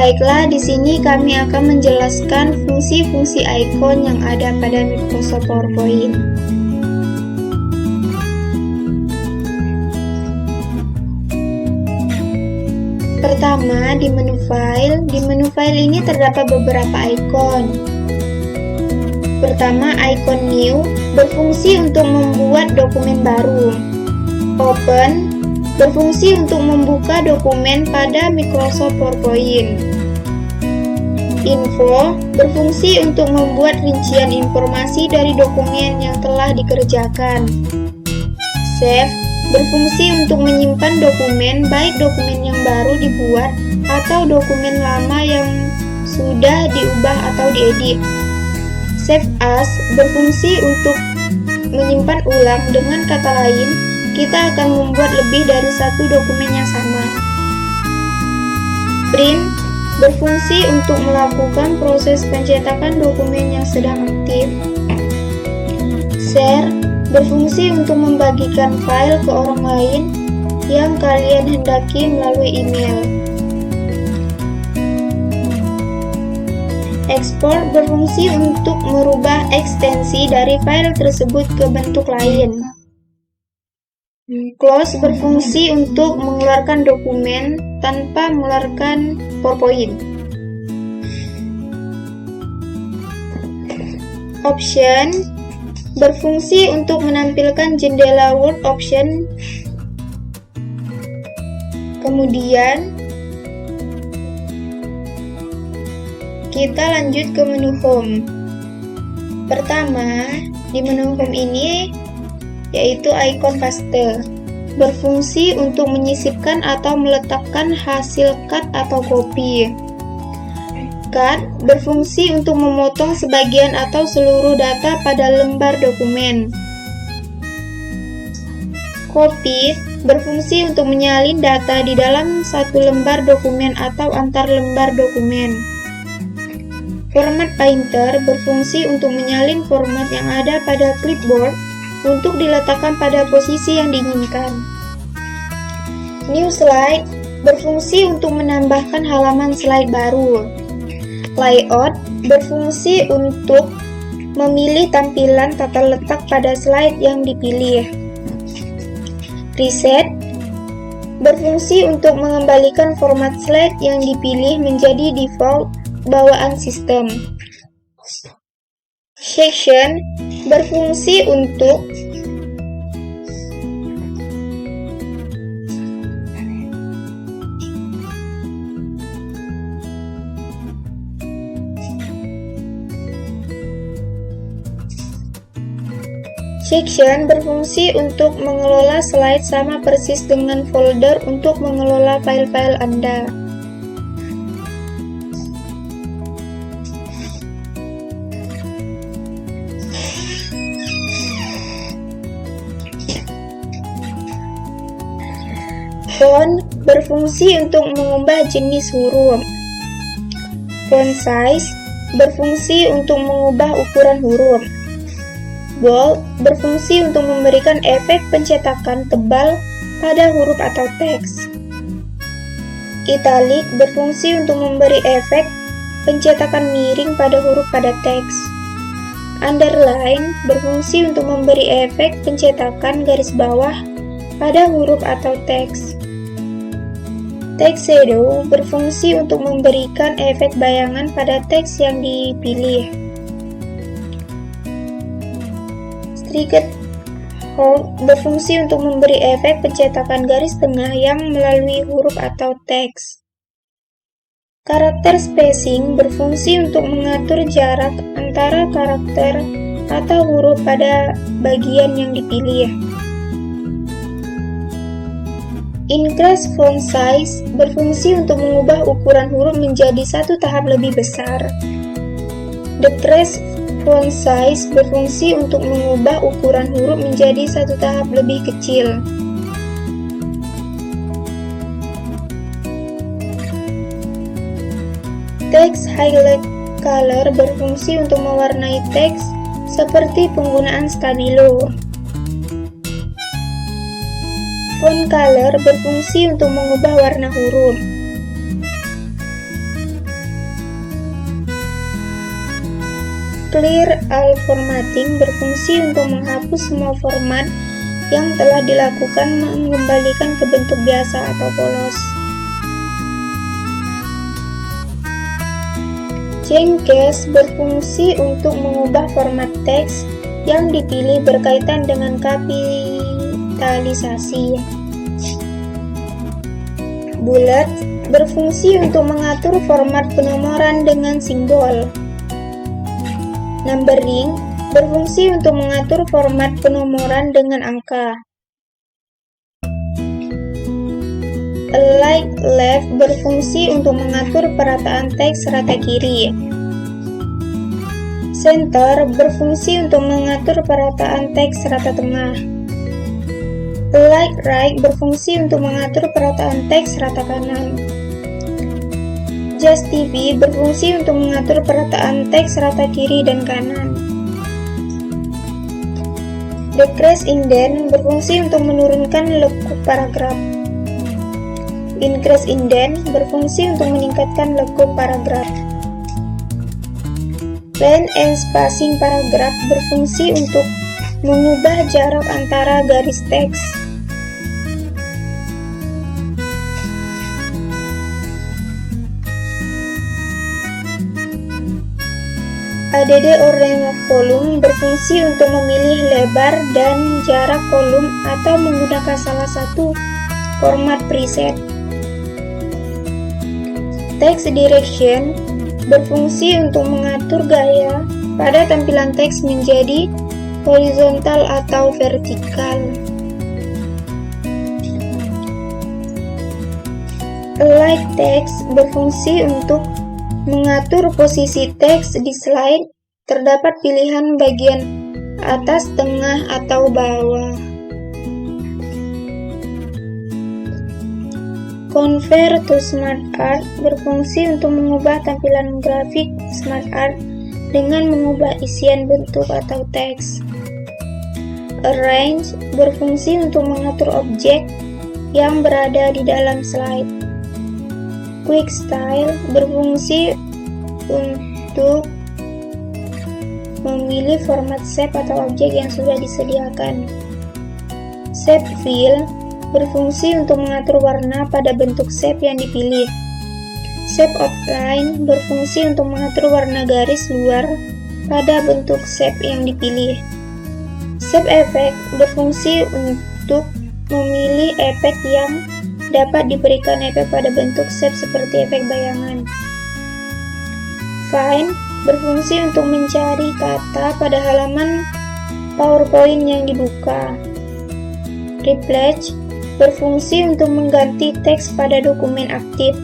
Baiklah, di sini kami akan menjelaskan fungsi-fungsi icon yang ada pada Microsoft PowerPoint. Pertama, di menu file. Di menu file ini terdapat beberapa icon. Pertama, icon new berfungsi untuk membuat dokumen baru. Open berfungsi untuk membuka dokumen pada Microsoft PowerPoint. Info berfungsi untuk membuat rincian informasi dari dokumen yang telah dikerjakan. Save berfungsi untuk menyimpan dokumen, baik dokumen yang baru dibuat atau dokumen lama yang sudah diubah atau diedit. Save as berfungsi untuk menyimpan ulang, dengan kata lain, kita akan membuat lebih dari satu dokumen yang sama. Print berfungsi untuk melakukan proses pencetakan dokumen yang sedang aktif. Share berfungsi untuk membagikan file ke orang lain yang kalian hendaki melalui email. Export berfungsi untuk merubah ekstensi dari file tersebut ke bentuk lain. Close berfungsi untuk mengeluarkan dokumen tanpa mengeluarkan PowerPoint. Option berfungsi untuk menampilkan jendela Word option. Kemudian kita lanjut ke menu Home. Pertama, di menu Home ini yaitu icon paste, berfungsi untuk menyisipkan atau meletakkan hasil cut atau copy. Cut berfungsi untuk memotong sebagian atau seluruh data pada lembar dokumen. Copy berfungsi untuk menyalin data di dalam satu lembar dokumen atau antar lembar dokumen. Format Painter berfungsi untuk menyalin format yang ada pada clipboard untuk diletakkan pada posisi yang diinginkan. New Slide berfungsi untuk menambahkan halaman slide baru. Layout berfungsi untuk memilih tampilan tata letak pada slide yang dipilih. Reset berfungsi untuk mengembalikan format slide yang dipilih menjadi default bawaan sistem. Section berfungsi untuk mengelola slide sama persis dengan folder untuk mengelola file-file Anda. Font berfungsi untuk mengubah jenis huruf. Font size berfungsi untuk mengubah ukuran huruf. Bold berfungsi untuk memberikan efek pencetakan tebal pada huruf atau teks. Italic berfungsi untuk memberi efek pencetakan miring pada huruf pada teks. Underline berfungsi untuk memberi efek pencetakan garis bawah pada huruf atau teks. Text shadow berfungsi untuk memberikan efek bayangan pada teks yang dipilih. Striket hold berfungsi untuk memberi efek pencetakan garis tengah yang melalui huruf atau teks. Karakter spacing berfungsi untuk mengatur jarak antara karakter atau huruf pada bagian yang dipilih. Increase font size berfungsi untuk mengubah ukuran huruf menjadi satu tahap lebih besar. Decrease font size berfungsi untuk mengubah ukuran huruf menjadi satu tahap lebih kecil. Text highlight color berfungsi untuk mewarnai teks seperti penggunaan stabilo. Font color berfungsi untuk mengubah warna huruf. Clear all formatting berfungsi untuk menghapus semua format yang telah dilakukan mengembalikan ke bentuk biasa atau polos. Change case berfungsi untuk mengubah format teks yang dipilih berkaitan dengan kapitalisasi. Bullet berfungsi untuk mengatur format penomoran dengan simbol. Numbering berfungsi untuk mengatur format penomoran dengan angka. Align left berfungsi untuk mengatur perataan teks rata kiri. Center berfungsi untuk mengatur perataan teks rata tengah. Align right berfungsi untuk mengatur perataan teks rata kanan. Just TV berfungsi untuk mengatur perataan teks rata kiri dan kanan. Decrease indent berfungsi untuk menurunkan lekuk paragraf. Increase indent berfungsi untuk meningkatkan lekuk paragraf. Length and spacing paragraf berfungsi untuk mengubah jarak antara garis teks. ADD Order of Column berfungsi untuk memilih lebar dan jarak kolom atau menggunakan salah satu format preset. Text Direction berfungsi untuk mengatur gaya pada tampilan teks menjadi horizontal atau vertikal. Align Text berfungsi untuk mengatur posisi teks di slide. Terdapat pilihan bagian atas, tengah, atau bawah. Convert to Smart Art berfungsi untuk mengubah tampilan grafik Smart Art dengan mengubah isian bentuk atau teks. Arrange berfungsi untuk mengatur objek yang berada di dalam slide. Quick Style berfungsi untuk memilih format shape atau objek yang sudah disediakan. Shape Fill berfungsi untuk mengatur warna pada bentuk shape yang dipilih. Shape Outline berfungsi untuk mengatur warna garis luar pada bentuk shape yang dipilih. Shape Effect berfungsi untuk memilih efek yang dapat diberikan efek pada bentuk shape seperti efek bayangan. Find berfungsi untuk mencari kata pada halaman PowerPoint yang dibuka. Replace berfungsi untuk mengganti teks pada dokumen aktif.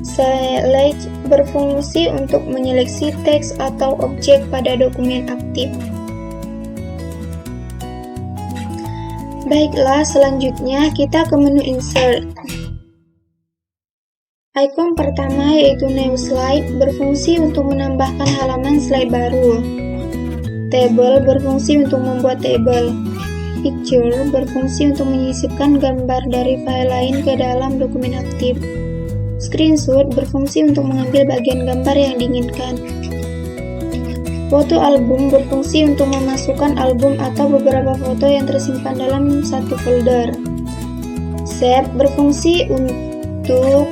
Select berfungsi untuk menyeleksi teks atau objek pada dokumen aktif. Baiklah, selanjutnya kita ke menu Insert. Icon pertama yaitu New Slide berfungsi untuk menambahkan halaman slide baru. Table berfungsi untuk membuat table. Picture berfungsi untuk menyisipkan gambar dari file lain ke dalam dokumen aktif. Screenshot berfungsi untuk mengambil bagian gambar yang diinginkan. Foto album berfungsi untuk memasukkan album atau beberapa foto yang tersimpan dalam satu folder. Shape berfungsi untuk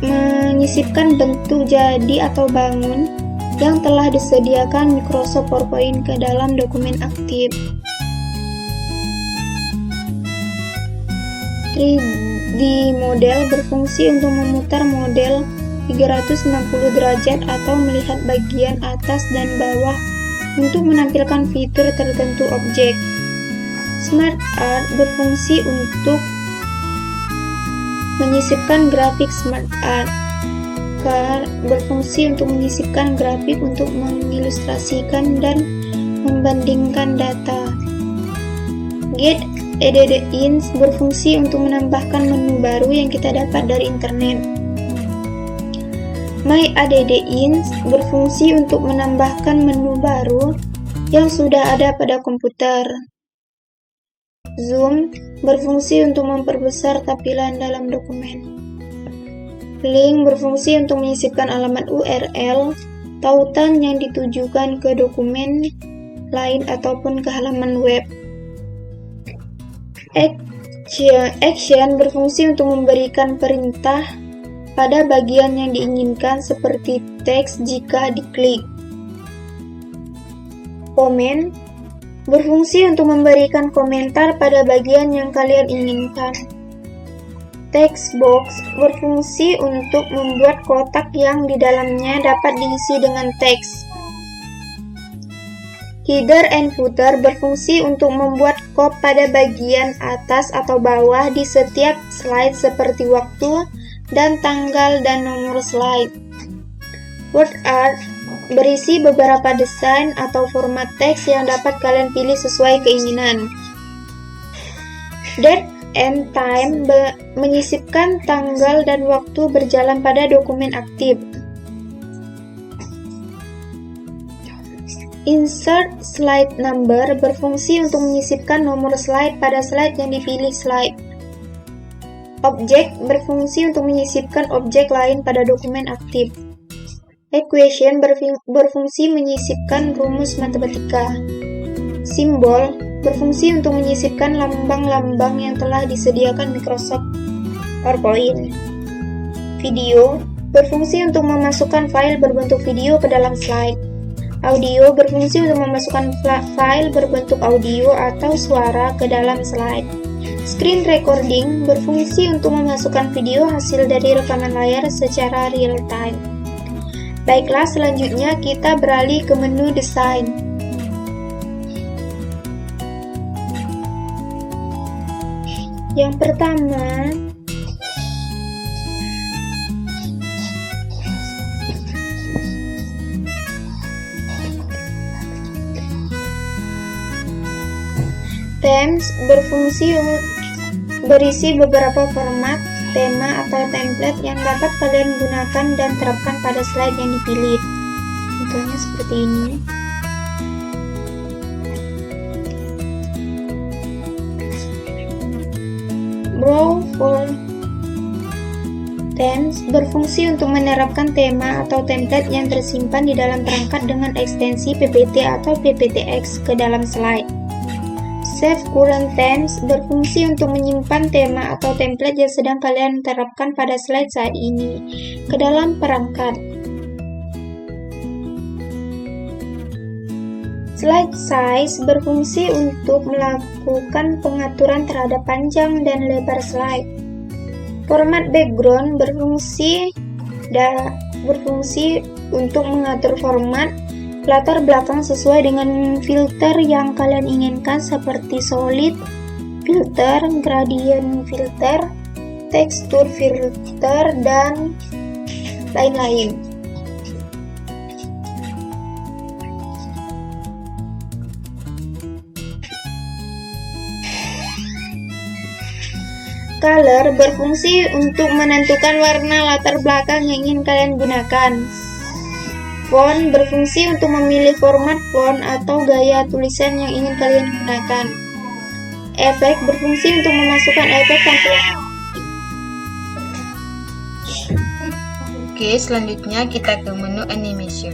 menyisipkan bentuk jadi atau bangun yang telah disediakan Microsoft PowerPoint ke dalam dokumen aktif. 3D Model berfungsi untuk memutar model 360 derajat atau melihat bagian atas dan bawah untuk menampilkan fitur tertentu objek. Smart Art berfungsi untuk menyisipkan grafik Smart Art. Car berfungsi untuk menyisipkan grafik untuk mengilustrasikan dan membandingkan data. Get Added Ins berfungsi untuk menambahkan menu baru yang kita dapat dari internet. My Added Ins berfungsi untuk menambahkan menu baru yang sudah ada pada komputer. Zoom berfungsi untuk memperbesar tampilan dalam dokumen. Link berfungsi untuk menyisipkan alamat URL tautan yang ditujukan ke dokumen lain ataupun ke halaman web. Action berfungsi untuk memberikan perintah pada bagian yang diinginkan seperti teks jika diklik. Comment berfungsi untuk memberikan komentar pada bagian yang kalian inginkan. Text box berfungsi untuk membuat kotak yang di dalamnya dapat diisi dengan teks. Header and footer berfungsi untuk membuat kop pada bagian atas atau bawah di setiap slide seperti waktu dan tanggal dan nomor slide. Word art berisi beberapa desain atau format teks yang dapat kalian pilih sesuai keinginan. Date and time menyisipkan tanggal dan waktu berjalan pada dokumen aktif. Insert slide number berfungsi untuk menyisipkan nomor slide pada slide yang dipilih slide. Objek berfungsi untuk menyisipkan objek lain pada dokumen aktif. Equation berfungsi menyisipkan rumus matematika. Simbol berfungsi untuk menyisipkan lambang-lambang yang telah disediakan Microsoft PowerPoint. Video berfungsi untuk memasukkan file berbentuk video ke dalam slide. Audio berfungsi untuk memasukkan file berbentuk audio atau suara ke dalam slide. Screen recording berfungsi untuk memasukkan video hasil dari rekaman layar secara real time. Baiklah, selanjutnya kita beralih ke menu desain. Yang pertama, themes berfungsi berisi beberapa format, tema, atau template yang dapat kalian gunakan dan terapkan pada slide yang dipilih. Contohnya seperti ini. Browse for themes berfungsi untuk menerapkan tema atau template yang tersimpan di dalam perangkat dengan ekstensi PPT atau PPTX ke dalam slide. Save current themes berfungsi untuk menyimpan tema atau template yang sedang kalian terapkan pada slide saat ini ke dalam perangkat. Slide size berfungsi untuk melakukan pengaturan terhadap panjang dan lebar slide. Format background berfungsi untuk mengatur format latar belakang sesuai dengan filter yang kalian inginkan seperti solid filter, gradient filter, texture filter, dan lain-lain. Color berfungsi untuk menentukan warna latar belakang yang ingin kalian gunakan. Font berfungsi untuk memilih format font atau gaya tulisan yang ingin kalian gunakan. Efek berfungsi untuk memasukkan efek tampilan. Oke, selanjutnya kita ke menu animation.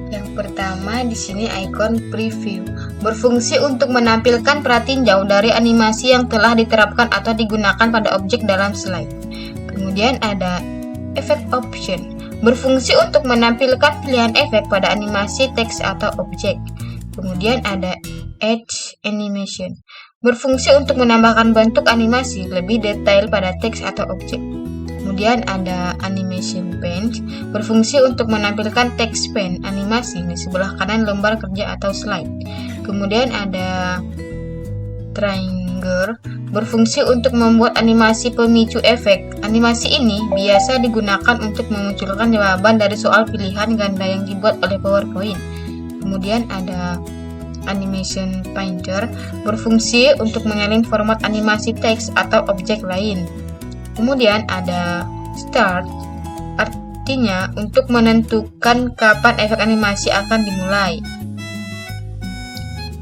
Yang pertama di sini icon preview berfungsi untuk menampilkan perhatiin jauh dari animasi yang telah diterapkan atau digunakan pada objek dalam slide. Kemudian ada effect option berfungsi untuk menampilkan pilihan efek pada animasi teks atau objek. Kemudian ada edge animation berfungsi untuk menambahkan bentuk animasi lebih detail pada teks atau objek. Kemudian ada animation pane berfungsi untuk menampilkan text pane animasi di sebelah kanan lembar kerja atau slide. Kemudian ada triangle berfungsi untuk membuat animasi pemicu efek. Animasi ini biasa digunakan untuk memunculkan jawaban dari soal pilihan ganda yang dibuat oleh PowerPoint. Kemudian ada animation painter berfungsi untuk menyalin format animasi teks atau objek lain. Kemudian ada start, artinya untuk menentukan kapan efek animasi akan dimulai.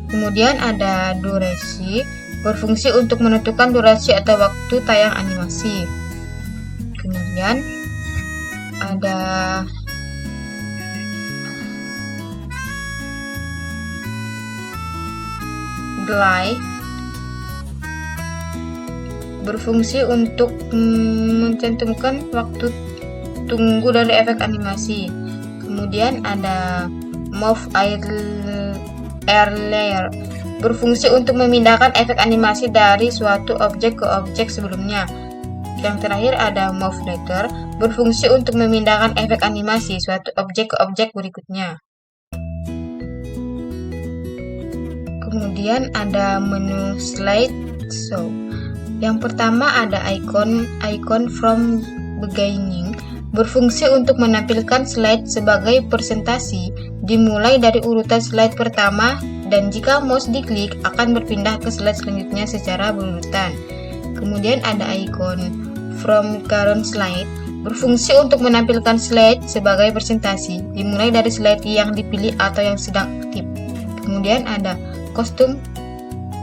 Kemudian ada durasi, berfungsi untuk menentukan durasi atau waktu tayang animasi. Kemudian ada slide berfungsi untuk mencantumkan waktu tunggu dari efek animasi. Kemudian ada move air layer berfungsi untuk memindahkan efek animasi dari suatu objek ke objek sebelumnya. Yang terakhir ada move later berfungsi untuk memindahkan efek animasi suatu objek ke objek berikutnya. Kemudian ada menu slide show. Yang pertama ada icon from beginning berfungsi untuk menampilkan slide sebagai presentasi dimulai dari urutan slide pertama, dan jika mouse diklik akan berpindah ke slide selanjutnya secara berurutan. Kemudian ada icon from current slide berfungsi untuk menampilkan slide sebagai presentasi dimulai dari slide yang dipilih atau yang sedang aktif. Kemudian ada custom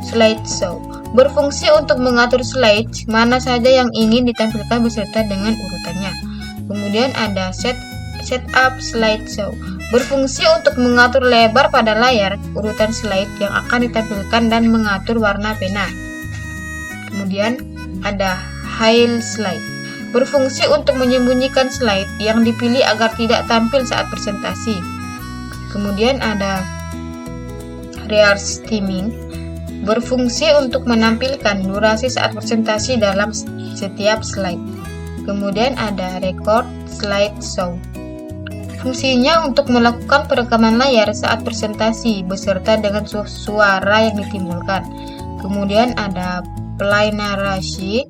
slideshow berfungsi untuk mengatur slide mana saja yang ingin ditampilkan beserta dengan urutannya. Kemudian ada setup slideshow berfungsi untuk mengatur lebar pada layar urutan slide yang akan ditampilkan dan mengatur warna pena. Kemudian ada hide slide berfungsi untuk menyembunyikan slide yang dipilih agar tidak tampil saat presentasi. Kemudian ada rear steaming berfungsi untuk menampilkan durasi saat presentasi dalam setiap slide. Kemudian ada record slideshow. Fungsinya untuk melakukan perekaman layar saat presentasi beserta dengan suara yang ditimbulkan. Kemudian ada play narasi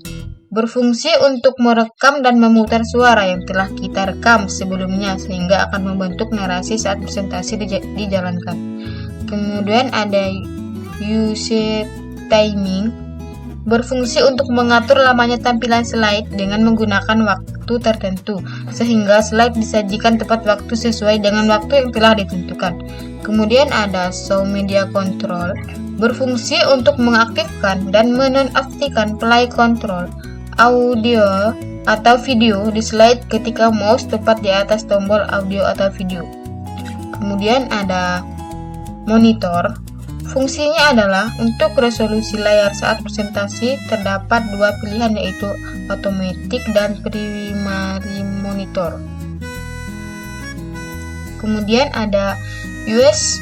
berfungsi untuk merekam dan memutar suara yang telah kita rekam sebelumnya sehingga akan membentuk narasi saat presentasi dijalankan. Kemudian ada use timing berfungsi untuk mengatur lamanya tampilan slide dengan menggunakan waktu tertentu sehingga slide disajikan tepat waktu sesuai dengan waktu yang telah ditentukan. Kemudian ada show media control berfungsi untuk mengaktifkan dan menonaktifkan play control audio atau video di slide ketika mouse tepat di atas tombol audio atau video. Kemudian ada monitor. Fungsinya adalah untuk resolusi layar saat presentasi terdapat dua pilihan yaitu automatic dan primary monitor. Kemudian ada US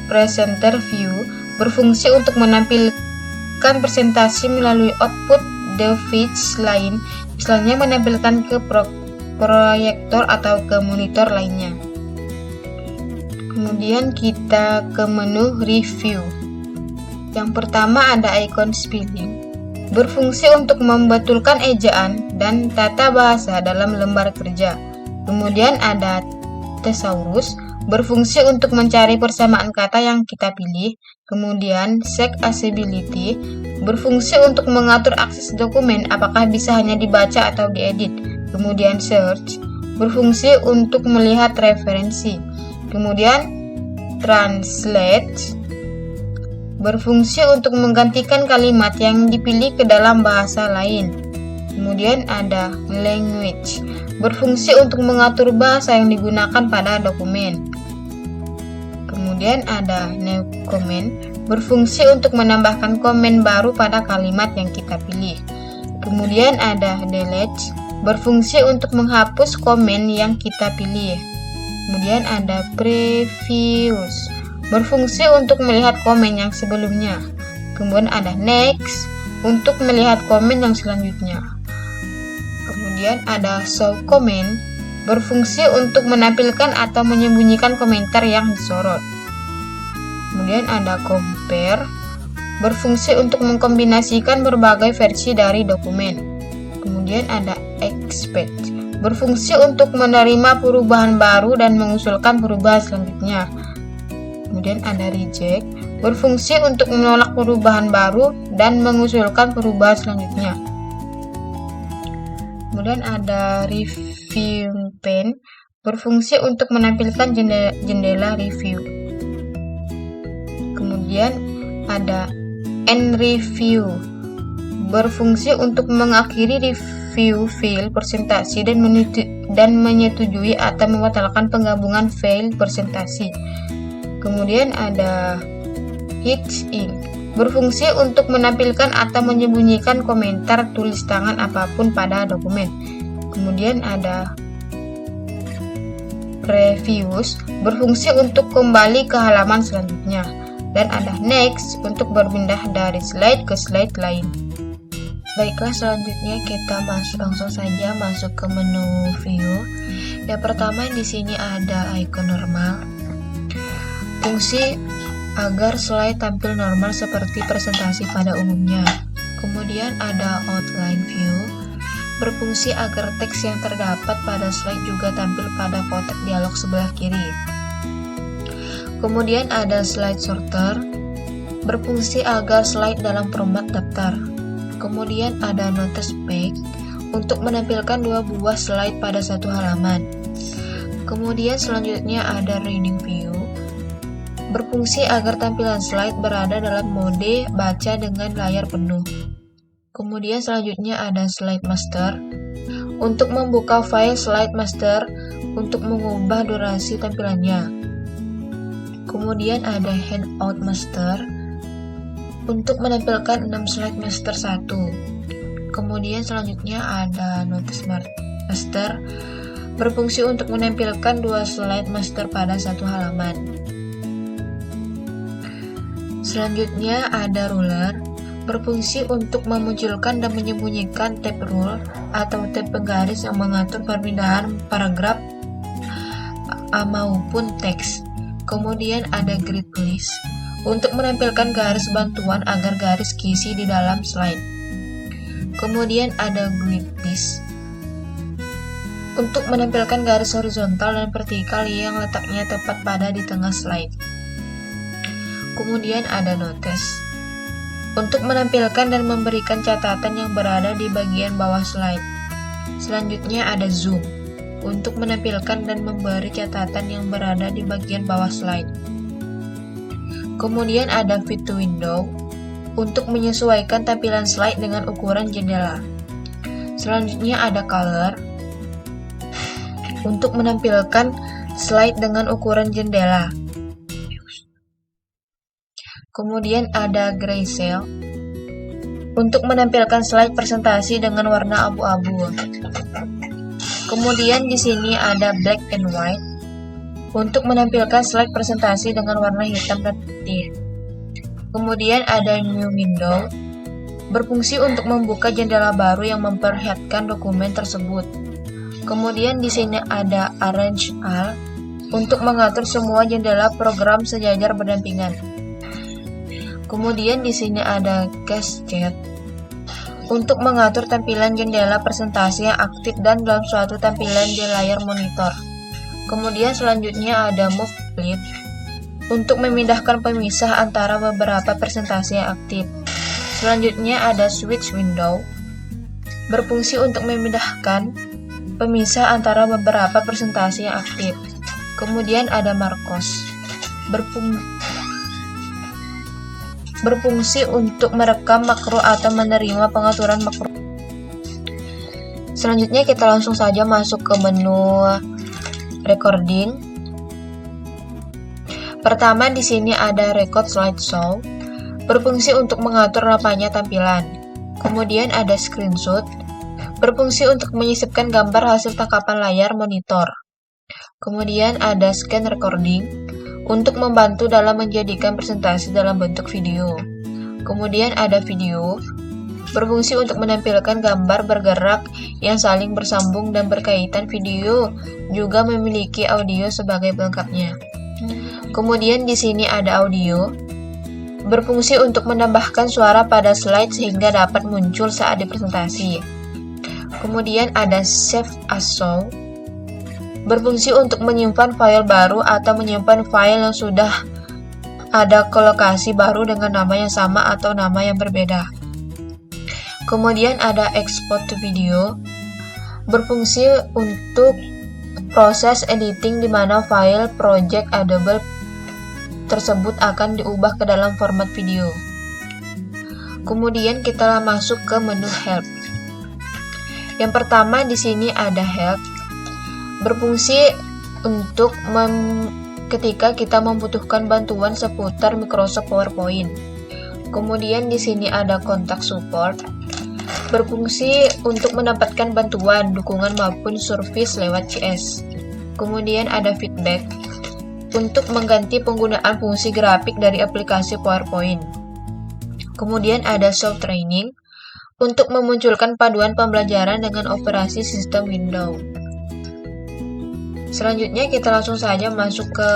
presenter view berfungsi untuk menampilkan presentasi melalui output device lain, misalnya menampilkan ke proyektor atau ke monitor lainnya. Kemudian kita ke menu review. Yang pertama ada icon spelling, berfungsi untuk membetulkan ejaan dan tata bahasa dalam lembar kerja. Kemudian ada thesaurus, berfungsi untuk mencari persamaan kata yang kita pilih. Kemudian check accessibility, berfungsi untuk mengatur akses dokumen apakah bisa hanya dibaca atau diedit. Kemudian search, berfungsi untuk melihat referensi. Kemudian translate berfungsi untuk menggantikan kalimat yang dipilih ke dalam bahasa lain. Kemudian ada language berfungsi untuk mengatur bahasa yang digunakan pada dokumen. Kemudian ada new comment berfungsi untuk menambahkan komen baru pada kalimat yang kita pilih. Kemudian ada delete berfungsi untuk menghapus komen yang kita pilih. Kemudian ada previews berfungsi untuk melihat komen yang sebelumnya. Kemudian ada next untuk melihat komen yang selanjutnya. Kemudian ada show comment berfungsi untuk menampilkan atau menyembunyikan komentar yang disorot. Kemudian ada compare berfungsi untuk mengkombinasikan berbagai versi dari dokumen. Kemudian ada expect berfungsi untuk menerima perubahan baru dan mengusulkan perubahan selanjutnya. Kemudian ada reject, berfungsi untuk menolak perubahan baru dan mengusulkan perubahan selanjutnya. Kemudian ada review pane, berfungsi untuk menampilkan jendela review. Kemudian ada end review, berfungsi untuk mengakhiri review file presentasi dan menyetujui atau membatalkan penggabungan file presentasi. Kemudian ada Hits ink berfungsi untuk menampilkan atau menyembunyikan komentar tulis tangan apapun pada dokumen. Kemudian ada Previous berfungsi untuk kembali ke halaman selanjutnya. Dan ada Next untuk berpindah dari slide ke slide lain. Baiklah, selanjutnya kita langsung saja masuk ke menu View. Yang pertama di sini ada icon normal. Fungsi agar slide tampil normal seperti presentasi pada umumnya. Kemudian ada Outline View, berfungsi agar teks yang terdapat pada slide juga tampil pada kotak dialog sebelah kiri. Kemudian ada Slide Sorter, berfungsi agar slide dalam format daftar. Kemudian ada Notice Page, untuk menampilkan 2 buah slide pada satu halaman. Kemudian selanjutnya ada Reading View, berfungsi agar tampilan slide berada dalam mode baca dengan layar penuh. Kemudian selanjutnya ada Slide Master, untuk membuka file Slide Master untuk mengubah durasi tampilannya. Kemudian ada Handout Master, untuk menampilkan 6 slide master 1. Kemudian selanjutnya ada Notice Master, berfungsi untuk menampilkan 2 slide master pada satu halaman. Selanjutnya ada Ruler, berfungsi untuk memunculkan dan menyembunyikan tab rule atau tab penggaris yang mengatur perpindahan paragraf maupun teks. Kemudian ada Grid List, untuk menampilkan garis bantuan agar garis kisi di dalam slide. Kemudian ada Grid List, untuk menampilkan garis horizontal dan vertikal yang letaknya tepat pada di tengah slide. Kemudian ada Notes, untuk menampilkan dan memberikan catatan yang berada di bagian bawah slide. Selanjutnya ada Zoom, untuk menampilkan dan memberi catatan yang berada di bagian bawah slide. Kemudian ada Fit to Window, untuk menyesuaikan tampilan slide dengan ukuran jendela. Selanjutnya ada Color, untuk menampilkan slide dengan ukuran jendela. Kemudian ada Grayscale, untuk menampilkan slide presentasi dengan warna abu-abu. Kemudian di sini ada Black and White, untuk menampilkan slide presentasi dengan warna hitam dan putih. Kemudian ada New Window, berfungsi untuk membuka jendela baru yang memperlihatkan dokumen tersebut. Kemudian di sini ada Arrange All, untuk mengatur semua jendela program sejajar berdampingan. Kemudian di sini ada Cascade, untuk mengatur tampilan jendela presentasi yang aktif dan dalam suatu tampilan di layar monitor. Kemudian selanjutnya ada Move Flip, untuk memindahkan pemisah antara beberapa presentasi yang aktif. Selanjutnya ada Switch Window, berfungsi untuk memindahkan pemisah antara beberapa presentasi yang aktif. Kemudian ada Marcos, berfungsi untuk merekam makro atau menerima pengaturan makro. Selanjutnya kita langsung saja masuk ke menu Recording. Pertama di sini ada Record Slideshow, berfungsi untuk mengatur lapanya tampilan. Kemudian ada Screenshot, berfungsi untuk menyisipkan gambar hasil tangkapan layar monitor. Kemudian ada Scan Recording, untuk membantu dalam menjadikan presentasi dalam bentuk video. Kemudian ada Video, berfungsi untuk menampilkan gambar bergerak yang saling bersambung dan berkaitan. Video juga memiliki audio sebagai pelengkapnya. Kemudian di sini ada Audio, berfungsi untuk menambahkan suara pada slide sehingga dapat muncul saat dipresentasi. Kemudian ada Save as Show, berfungsi untuk menyimpan file baru atau menyimpan file yang sudah ada ke lokasi baru dengan nama yang sama atau nama yang berbeda. Kemudian ada Export to Video, berfungsi untuk proses editing di mana file project Adobe tersebut akan diubah ke dalam format video. Kemudian kita masuk ke menu Help. Yang pertama di sini ada Help, berfungsi untuk ketika kita membutuhkan bantuan seputar Microsoft PowerPoint. Kemudian di sini ada kontak support, berfungsi untuk mendapatkan bantuan, dukungan maupun service lewat CS. Kemudian ada feedback, untuk mengganti penggunaan fungsi grafik dari aplikasi PowerPoint. Kemudian ada self training, untuk memunculkan paduan pembelajaran dengan operasi sistem Windows. Selanjutnya kita langsung saja masuk ke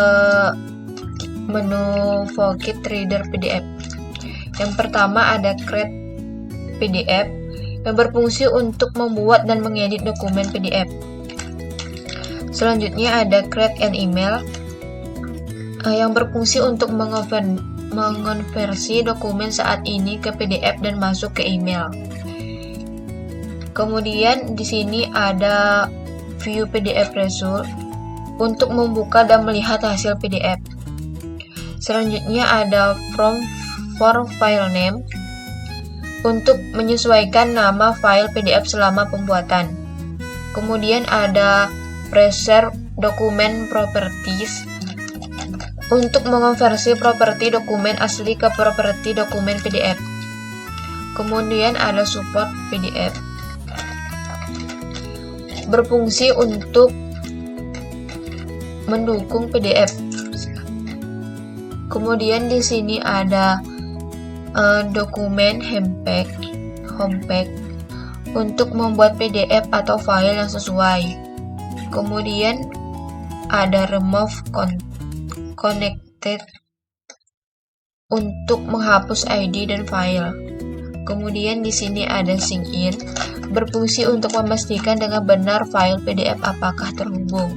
menu Pocket Reader PDF. Yang pertama ada Create PDF yang berfungsi untuk membuat dan mengedit dokumen PDF. Selanjutnya ada Create an Email yang berfungsi untuk mengonversi dokumen saat ini ke PDF dan masuk ke email. Kemudian di sini ada View PDF Result untuk membuka dan melihat hasil PDF. Selanjutnya ada Form for File Name untuk menyesuaikan nama file PDF selama pembuatan. Kemudian ada Preserve Document Properties untuk mengonversi properti dokumen asli ke properti dokumen PDF. Kemudian ada Support PDF, berfungsi untuk mendukung PDF. Kemudian di sini ada dokumen Homepage untuk membuat PDF atau file yang sesuai. Kemudian ada Remove Connected untuk menghapus ID dan file. Kemudian di sini ada Sync In, berfungsi untuk memastikan dengan benar file PDF apakah terhubung.